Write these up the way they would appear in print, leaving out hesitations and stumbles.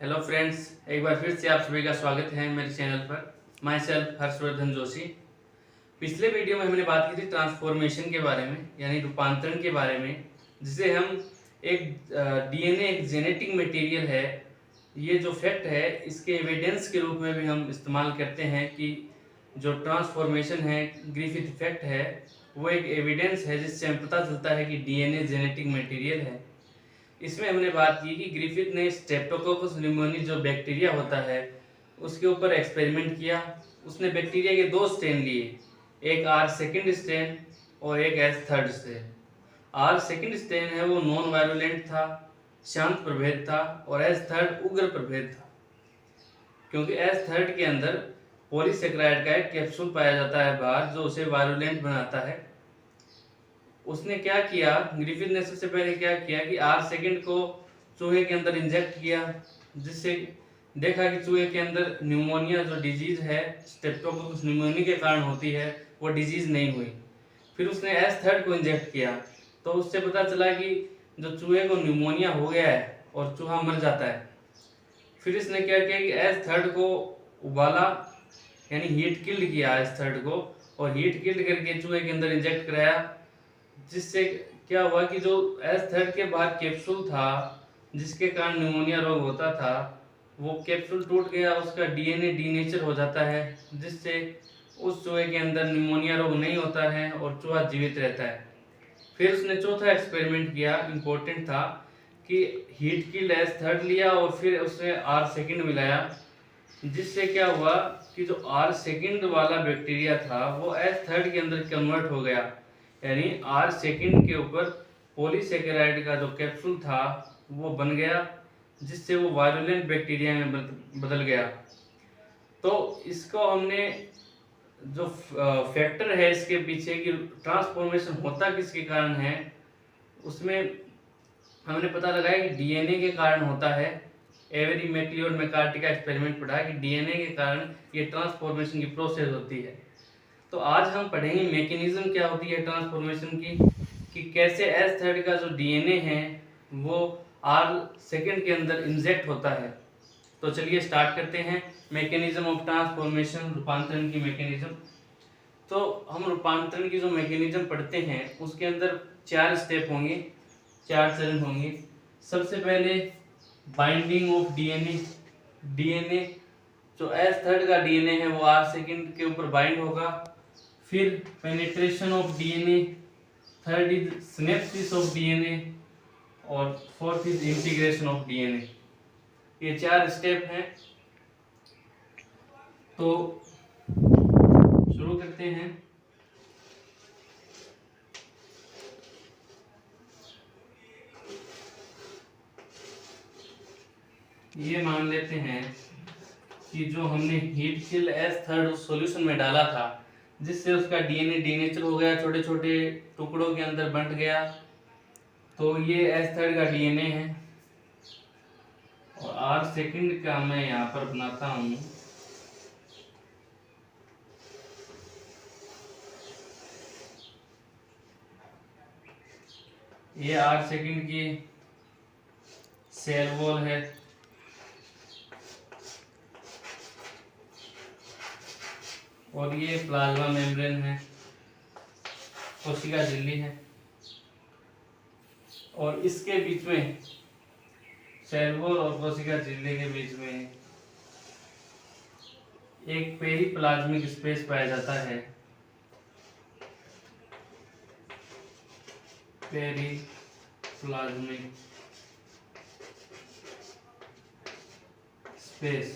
Hello friends, एक बार फिर से आप सभी का स्वागत है मेरे चैनल पर। My self Harshvardhan Joshi. पिछले वीडियो में हमने बात की थी ट्रांसफॉर्मेशन के बारे में, यानी रूपांतरण के बारे में, जिसे हम एक डीएनए एक जेनेटिक मटेरियल है। ये जो फैक्ट है इसके एविडेंस के रूप में भी हम इस्तेमाल करते हैं कि जो ट्रांसफॉर्मेशन है, ग्रिफिथ इफेक्ट है, वो एक एविडेंस है जिससे हमें पता चलता है कि डीएनए जेनेटिक मटेरियल है। इसमें हमने बात की कि ग्रिफिथ ने स्ट्रेप्टोकोकस न्यूमोनी जो बैक्टीरिया होता है उसके ऊपर एक्सपेरिमेंट किया। उसने बैक्टीरिया के दो स्ट्रेन लिए, एक आर सेकेंड स्ट्रेन और एक as third strand. Are second strand है वो नॉन वायरुलेंट था, शांत प्रभेद था, और एस थर्ड उग्र प्रभेद था, क्योंकि एस थर्ड के अंदर पॉलीसेकेराइड का एक कैप्सूल पाया जाता है बाहर जो उसे वायरुलेंट बनाता है। उसने क्या किया, ग्रिफिथ ने सबसे पहले क्या किया कि आर सेकेंड को चूहे के अंदर इंजेक्ट किया, जिससे देखा कि चूहे के अंदर न्यूमोनिया जो डिजीज है स्ट्रेप्टोकोकस न्यूमोनी के कारण होती है वो डिजीज नहीं हुई। फिर उसने एस थर्ड को इंजेक्ट किया तो उससे पता चला कि जो चूहे को न्यूमोनिया हो गया है और चूहा मर जाता है। फिर इसने क्या किया कि एस थर्ड को उबाला, यानी हीट किल्ड किया एस थर्ड को, और हीट किल्ड करके चूहे के अंदर इंजेक्ट कराया, जिससे क्या हुआ कि जो एस थर्ड के बाहर कैप्सूल था जिसके कारण न्यूमोनिया रोग होता था, वो कैप्सूल टूट गया, उसका डीएनए डीनेचर हो जाता है, जिससे उस चूहे के अंदर न्यूमोनिया रोग नहीं होता है और चूहा जीवित रहता है। फिर उसने चौथा एक्सपेरिमेंट किया, इम्पोर्टेंट था, कि हीट किल्ड एस थर्ड लिया और फिर उसने आर सेकेंड मिलाया, जिससे क्या हुआ कि जो आर सेकेंड वाला बैक्टीरिया था वो एस थर्ड के अंदर कन्वर्ट हो गया, यानी आर सेकेंड के ऊपर पॉलीसेकेराइड का जो कैप्सूल था वो बन गया, जिससे वो वायरुलेंट बैक्टीरिया में बदल गया। तो इसको हमने जो फैक्टर है इसके पीछे कि ट्रांसफॉर्मेशन होता किसके कारण है, उसमें हमने पता लगाया कि डीएनए के कारण होता है। एवरी मैकली और मैकार्टी का एक्सपेरिमेंट पढ़ा कि डीएनए के कारण ये ट्रांसफॉर्मेशन की प्रोसेस होती है। तो आज हम पढ़ेंगे मैकेनिज्म क्या होती है ट्रांसफॉर्मेशन की, कि कैसे एस थर्ड का जो डीएनए है वो आर सेकेंड के अंदर इंजेक्ट होता है। तो चलिए स्टार्ट करते हैं मैकेनिज्म ऑफ ट्रांसफॉर्मेशन, रूपांतरण की मैकेनिज्म। तो हम रूपांतरण की जो मैकेनिज्म पढ़ते हैं उसके अंदर 4 स्टेप होंगे, 4 चरण होंगे। सबसे पहले बाइंडिंग ऑफ डीएनए। डीएनए जो एस थर्ड का डीएनए है वो आर सेकेंड के ऊपर बाइंड होगा। फिर penetration of DNA, third is synapsis of DNA, और fourth is integration of DNA. ये 4 स्टेप हैं। तो शुरू करते हैं। ये मान लेते हैं कि जो हमने हीट किल एस थर्ड उस सॉल्यूशन में डाला था जिससे उसका डीएनए डीनेचर हो गया, छोटे छोटे टुकड़ों के अंदर बंट गया, तो ये एस थर्ड का डीएनए है। और आर सेकेंड का मैं यहाँ पर बनाता हूँ। ये आर सेकेंड की सेल वॉल है, और ये प्लाज्मा मेम्ब्रेन है, कोशिका झिल्ली है, और इसके बीच में सेल वॉल और कोशिका झिल्ली के बीच में एक पेरीप्लाज्मिक स्पेस पाया जाता है। Periplasmic space.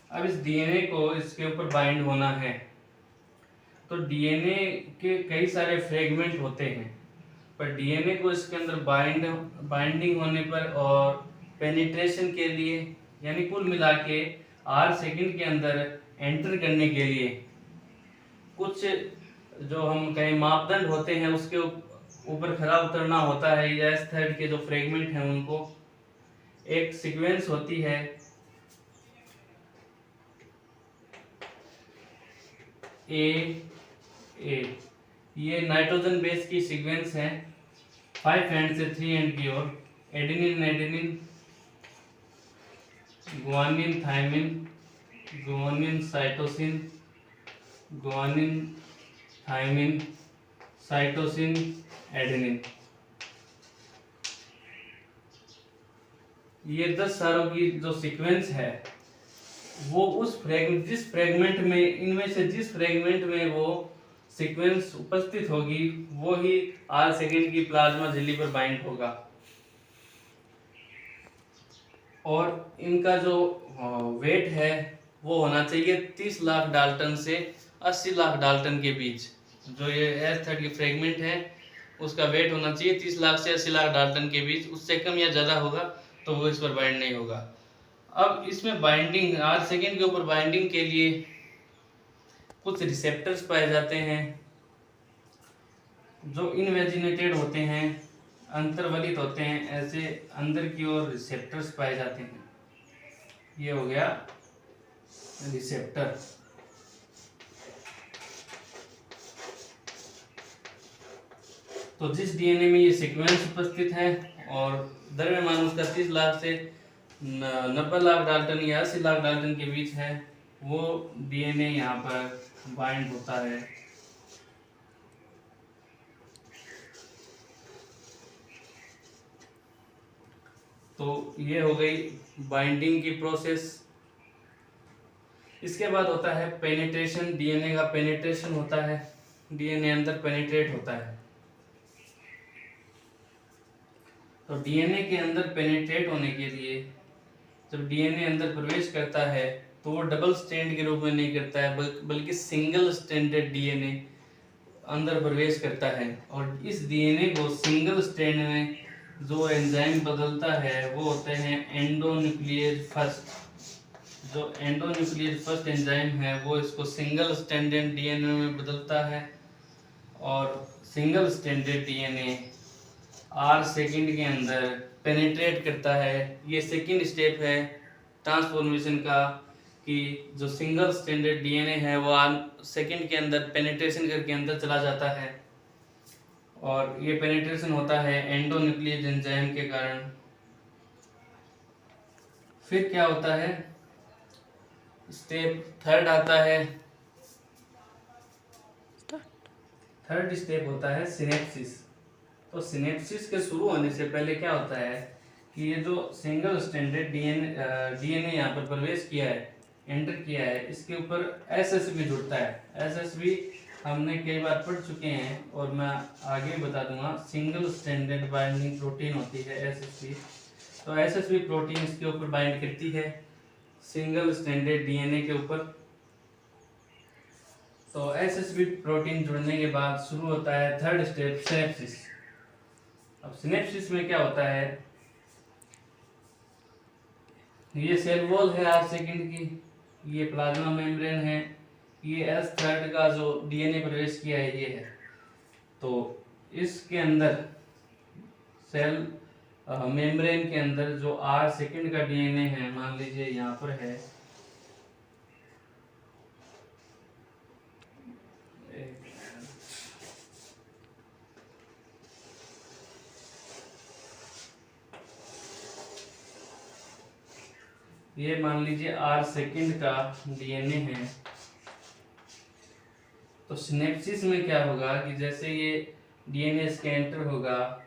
अब इस डीएनए को इसके ऊपर बाइंड होना है, तो डीएनए के कई सारे फ्रेगमेंट होते हैं, पर डीएनए को इसके अंदर बाइंडिंग होने पर और पेनिट्रेशन के लिए, यानी कुल मिला के आर सेकेंड के अंदर एंटर करने के लिए कुछ जो हम कहें मापदंड होते हैं उसके ऊपर खरा उतरना होता है। एस थर्ड के जो फ्रेगमेंट हैं उनको एक सीक्वेंस होती है, ए, ये नाइट्रोजन बेस की सीक्वेंस है, 5 एंड से 3 एंड की ओर adenine adenine, guanine thymine, guanine cytosine, guanine thymine, cytosine, adenine. ये 10 सारों की जो सीक्वेंस है वो उस जिस फ्रेगमेंट में, इनमें से जिस फ्रेगमेंट में वो सीक्वेंस उपस्थित होगी वो ही आर सेकेंड की प्लाज्मा झिल्ली पर बाइंड होगा। और इनका जो वेट है वो होना चाहिए 30 लाख डाल्टन से 80 लाख डाल्टन के बीच। जो ये S3 की फ्रेगमेंट है उसका वेट होना चाहिए 30 लाख से 80 लाख डाल्टन के बीच। उससे कम या ज़्यादा होगा तो वो इस पर बाइंड नहीं होगा। अब इसमें बाइंडिंग, आर सेकेंड के ऊपर बाइंडिंग के लिए कुछ रिसेप्टर्स पाए जाते हैं जो इनवेजिनेटेड होते हैं, अंतर्वलित होते हैं, ऐसे अंदर की ओर रिसेप्टर्स पाए जाते हैं। ये हो गया रिसेप्टर। तो जिस डीएनए में ये सीक्वेंस उपस्थित है और द्रव्यमान उसका 30 लाख से 90 लाख डाल्टन या 80 लाख डाल्टन के बीच है, वो डीएनए यहाँ पर बाइंड होता है। तो ये हो गई बाइंडिंग की प्रोसेस। इसके बाद होता है पेनिट्रेशन। डीएनए का पेनिट्रेशन होता है, डीएनए अंदर पेनिट्रेट होता है। तो डीएनए के अंदर पेनिट्रेट होने के लिए जब डीएनए अंदर प्रवेश करता है तो वो डबल स्ट्रैंड के रूप में नहीं करता है, बल्कि सिंगल स्ट्रैंडेड डीएनए अंदर प्रवेश करता है। और इस डीएनए को सिंगल स्ट्रैंड में जो एंजाइम बदलता है वो होते हैं एंडोन्यूक्लियेज फर्स्ट। जो एंडोन्यूक्लियेज फर्स्ट एंजाइम है वो इसको सिंगल स्ट्रैंडेड डीएनए में बदलता है। और single stranded DNA are second के अंदर पेनिट्रेट करता है। ये सेकेंड स्टेप है ट्रांसफॉर्मेशन का, कि जो सिंगल स्ट्रैंडेड डीएनए है वो आर सेकेंड के अंदर पेनिट्रेशन करके अंदर चला जाता है। और ये पेनिट्रेशन होता है एंडोन्यूक्लियस एंजाइम के कारण। फिर क्या होता है, स्टेप थर्ड आता है। थर्ड स्टेप होता है सिनेप्सिस। तो सिनेप्सिस के शुरू होने से पहले क्या होता है कि ये जो सिंगल स्ट्रैंडेड डीएनए यहाँ पर प्रवेश किया है, एंटर किया है, इसके ऊपर एसएसबी जुड़ता है। एसएसबी हमने कई बार पढ़ चुके हैं और मैं आगे बता दूंगा। सिंगल स्ट्रैंडेड बाइंडिंग प्रोटीन होती है एसएसबी। तो एसएसबी प्रोटीन इसके ऊपर बाइंड करती है सिंगल स्ट्रैंडेड डीएनए के ऊपर। तो एसएसबी प्रोटीन जुड़ने के बाद शुरू होता है थर्ड स्टेप सिनेप्सिस। अब सिनेप्सिस में क्या होता है, ये सेल वॉल है आर सेकेंड की, ये प्लाज्मा मेम्ब्रेन है, ये S3 का जो डीएनए प्रवेश किया है ये है। तो इसके अंदर सेल मेम्ब्रेन के अंदर जो आर सेकेंड का डीएनए है, मान लीजिए यहाँ पर है, ये मान लीजिए आर सेकेंड का डीएनए है। तो सिनेप्सिस में क्या होगा कि जैसे ये डीएनए इसके एंटर होगा,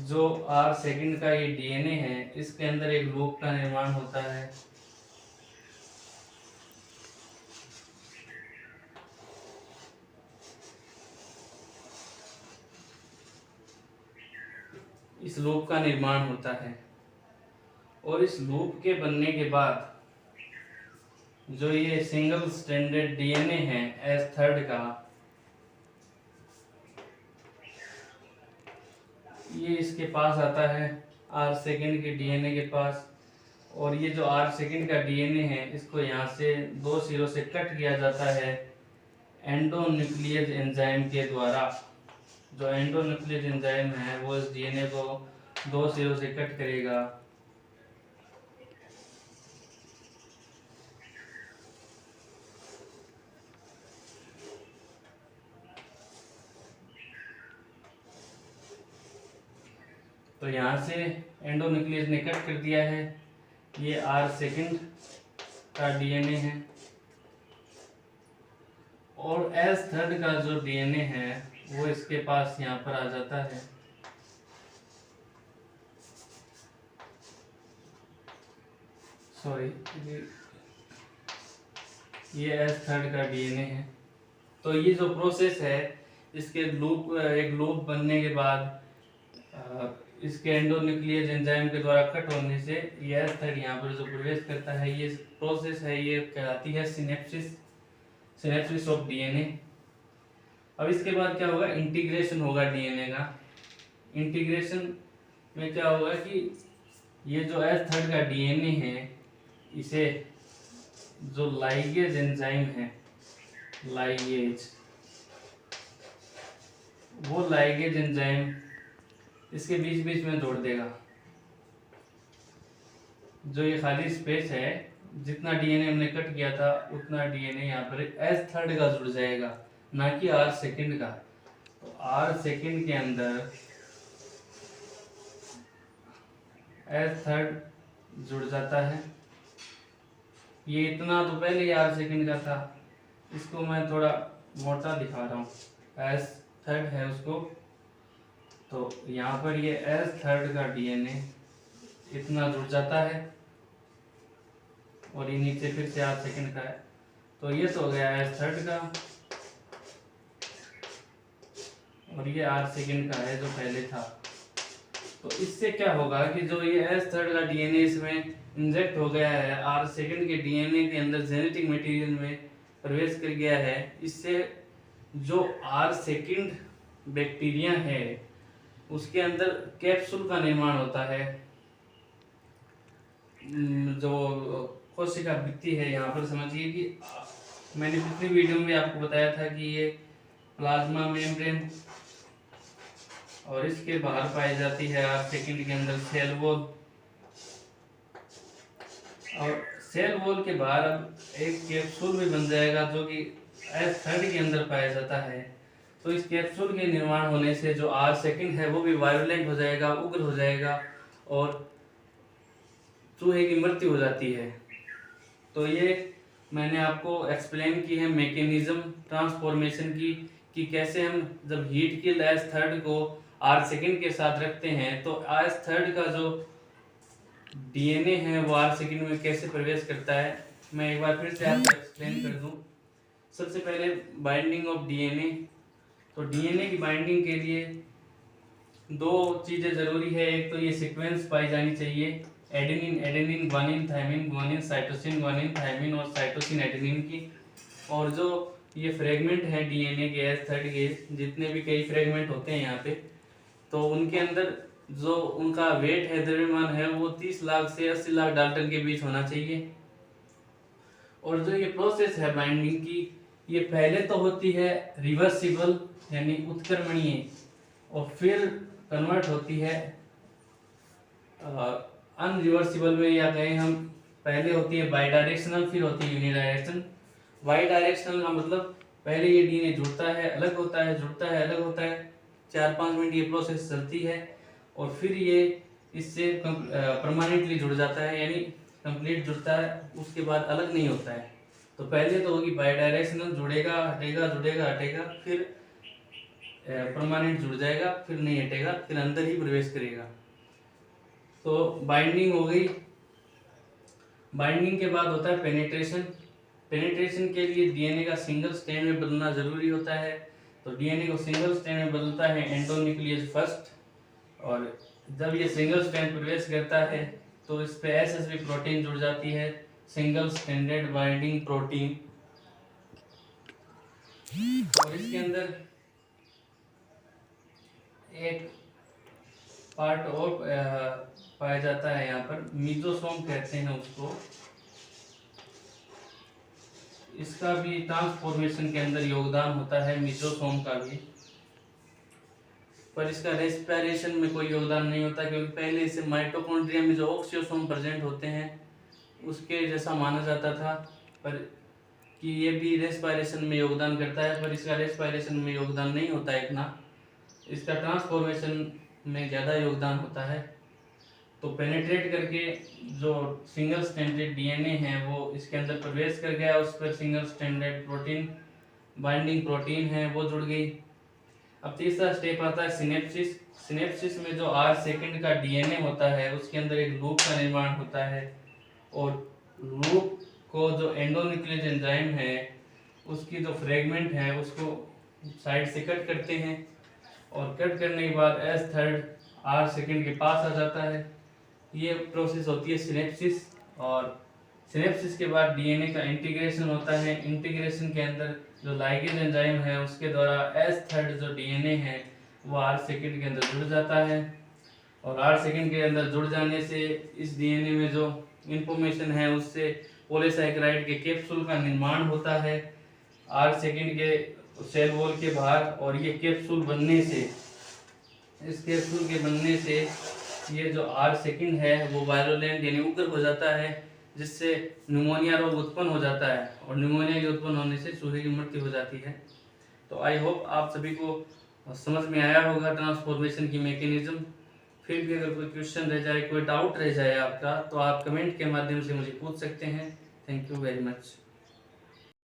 जो आर सेकेंड का ये डीएनए है इसके अंदर एक लूप का निर्माण होता है। इस लूप का निर्माण होता है और इस लूप के बनने के बाद जो ये सिंगल स्ट्रैंडेड डीएनए है S3 का, ये इसके पास आता है आर सेकेंड के डीएनए के पास। और ये जो आर सेकेंड का डीएनए है इसको यहाँ से दो सिरों से कट किया जाता है एंडोन्यूक्लियस एंजाइम के द्वारा। जो एंडोन्यूक्लियस एंजाइम है वो इस डीएनए को दो सिरों से कट करेगा। तो यहाँ से एंडोन्यूक्लियस ने कट कर दिया है। ये R सेकंड का DNA है और S थर्ड का जो DNA है वो इसके पास यहाँ पर आ जाता है। सॉरी, ये S थर्ड का DNA है। तो ये जो प्रोसेस है, इसके एक लूप बनने के बाद इसके एंडोन्यूक्लियस एंजाइम के द्वारा कट होने से ये S थर्ड यहाँ पर जो प्रवेश करता है, ये प्रोसेस है, ये कहलाती है सिनेप्सिस ऑफ DNA। अब इसके बाद क्या होगा, इंटीग्रेशन होगा DNA का। इंटीग्रेशन में क्या होगा कि ये जो S थर्ड का DNA है, इसे जो लाइगेज एंजाइम है, वो लाइगेज एंजाइम इसके बीच बीच में जोड़ देगा। जो ये खाली स्पेस है, जितना DNA हमने कट किया था उतना DNA यहाँ पर S थर्ड का जुड़ जाएगा, ना कि R सेकंड का। तो R सेकंड के अंदर S थर्ड जुड़ जाता है। ये इतना तो पहले ही R सेकंड का था, इसको मैं थोड़ा मोटा दिखा रहा हूँ। S थर्ड है उसको, तो यहाँ पर ये S थर्ड का DNA इतना जुड़ जाता है और ये नीचे फिर से R सेकंड का है। तो ये तो हो गया S थर्ड का और ये R सेकंड का है जो पहले था। तो इससे क्या होगा कि जो ये S थर्ड का DNA इसमें इंजेक्ट हो गया है, R सेकंड के DNA के अंदर जेनेटिक मटेरियल में प्रवेश कर गया है, इससे जो R सेकंड बैक्टीरिया है उसके अंदर कैप्सूल का निर्माण होता है। जो कोशिका भित्ति है, यहाँ पर समझिए कि मैंने पिछली वीडियो में आपको बताया था कि ये प्लाज्मा मेम्ब्रेन और इसके बाहर पाई जाती है R सेकंड के अंदर सेल वॉल। और सेल वॉल के बाहर अब एक कैप्सूल भी बन जाएगा जो कि S थर्ड के अंदर पाया जाता है। तो इस कैप्सूल के निर्माण होने से जो R सेकंड है वो भी वायलेंट हो जाएगा, उग्र हो जाएगा और चूहे की मृत्यु हो जाती है। तो ये मैंने आपको एक्सप्लेन की है मैकेनिज्म ट्रांसफॉर्मेशन की, कि कैसे हम जब हीट किल S थर्ड को R सेकंड के साथ रखते हैं तो S थर्ड का जो DNA है वो R सेकंड में कैसे प्रवेश करता है। मैं एक बार फिर से आपको एक्सप्लेन कर दूं। सबसे पहले बाइंडिंग ऑफ DNA। तो DNA की बाइंडिंग के लिए दो चीजें जरूरी है। एक तो ये सीक्वेंस पाई जानी चाहिए, adenine adenine, guanine thymine, guanine cytosine, guanine thymine और साइटोसिन एडेनिन की। और जो ये फ्रेगमेंट है DNA के S थर्ड के, जितने भी कई फ्रेगमेंट होते हैं यहाँ पे, तो उनके अंदर जो उनका वेट है, द्रव्यमान है, वो 30 लाख से 80 लाख डाल्टन के बीच होना चाहिए। और जो ये प्रोसेस है बाइंडिंग की, ये पहले तो होती है रिवर्सिबल यानी उत्क्रमणीय, और फिर कन्वर्ट होती है अनरिवर्सिबल में, या कहें हम पहले होती है बाई डायरेक्शनल, फिर होती है यूनिडायरेक्शन। बाई डायरेक्शनल का मतलब पहले ये डीएनए जुड़ता है, अलग होता है, जुड़ता है, अलग होता है, 4-5 मिनट ये प्रोसेस चलती है और फिर ये इससे परमानेंटली जुड़ जाता है, यानी कंप्लीट जुड़ता है, उसके बाद अलग नहीं होता है। तो पहले तो होगी बाई डायरेक्शनल, जुड़ेगा हटेगा, जुड़ेगा हटेगा, फिर परमानेंट जुड़ जाएगा, फिर नहीं हटेगा, फिर अंदर ही प्रवेश करेगा। तो बाइंडिंग हो गई। बाइंडिंग के बाद होता है पेनिट्रेशन। पेनिट्रेशन के लिए डीएनए का सिंगल स्ट्रैंड में बदलना जरूरी होता है। तो डीएनए को सिंगल स्ट्रैंड में बदलता है एंडोन्यूक्लियस फर्स्ट, और जब ये सिंगल स्ट्रैंड प्रवेश करता है तो इस पे एसएसबी प्रोटीन जुड़ जाती है, सिंगल स्ट्रैंडेड बाइंडिंग प्रोटीन। और इसके अंदर एक पार्ट और पाया जाता है, यहाँ पर मीजोसोम कहते हैं उसको। इसका भी ट्रांसफॉर्मेशन के अंदर योगदान होता है, मीजोसोम का भी, पर इसका रेस्पिरेशन में कोई योगदान नहीं होता, क्योंकि पहले इसे माइटोकॉन्ड्रिया में जो ऑक्सियोसोम प्रेजेंट होते हैं उसके जैसा माना जाता था, पर कि ये भी रेस्पिरेशन में योगदान करता है, पर इसका रेस्पिरेशन में योगदान नहीं होता है इतना। इसका ट्रांसफॉर्मेशन में ज़्यादा योगदान होता है। तो पेनिट्रेट करके जो सिंगल स्ट्रैंडेड डीएनए है वो इसके अंदर प्रवेश कर गया, उस पर single stranded protein binding protein है वो जुड़ गई। अब तीसरा स्टेप आता है सिनेप्सिस। सिनेप्सिस में जो 8 सेकंड का डीएनए होता है उसके अंदर एक लूप का निर्माण होता है, और लूप को जो एंडोन्यूक्लियस एंजाइम है उसकी जो फ्रेगमेंट है उसको साइड से कट करते हैं, और कट करने के बाद एस थर्ड 8 सेकंड के पास आ जाता है। ये प्रोसेस होती है सिनेप्सिस। और सिनेप्सिस के बाद डीएनए का इंटीग्रेशन होता है। इंटीग्रेशन के अंदर जो लाइगेज एंजाइम है उसके द्वारा एस थर्ड जो डीएनए है वो 8 सेकंड के अंदर जुड़ जाता है, और 8 सेकंड के अंदर जुड़ जाने से इस डीएनए में जो इंफॉर्मेशन है उससे पॉलीसैकेराइड के कैप्सूल का निर्माण होता है 8 सेकंड के सेल वॉल के बाहर। और ये कैप्सूल बनने से, इस कैप्सूल के बनने से ये जो 8 सेकंड है वो वायरुलेंट यानी उग्र हो जाता है, जिससे न्यूमोनिया रोग उत्पन्न हो जाता है, और न्यूमोनिया के उत्पन्न होने से चूहे की मृत्यु हो जाती है। तो आई होप आप सभी को समझ में आया होगा ट्रांसफॉर्मेशन की मैकेनिज्म। फिर भी अगर कोई क्वेश्चन रह जाए, कोई डाउट रह जाए आपका, तो आप कमेंट के माध्यम से मुझे पूछ सकते हैं। Thank you very much.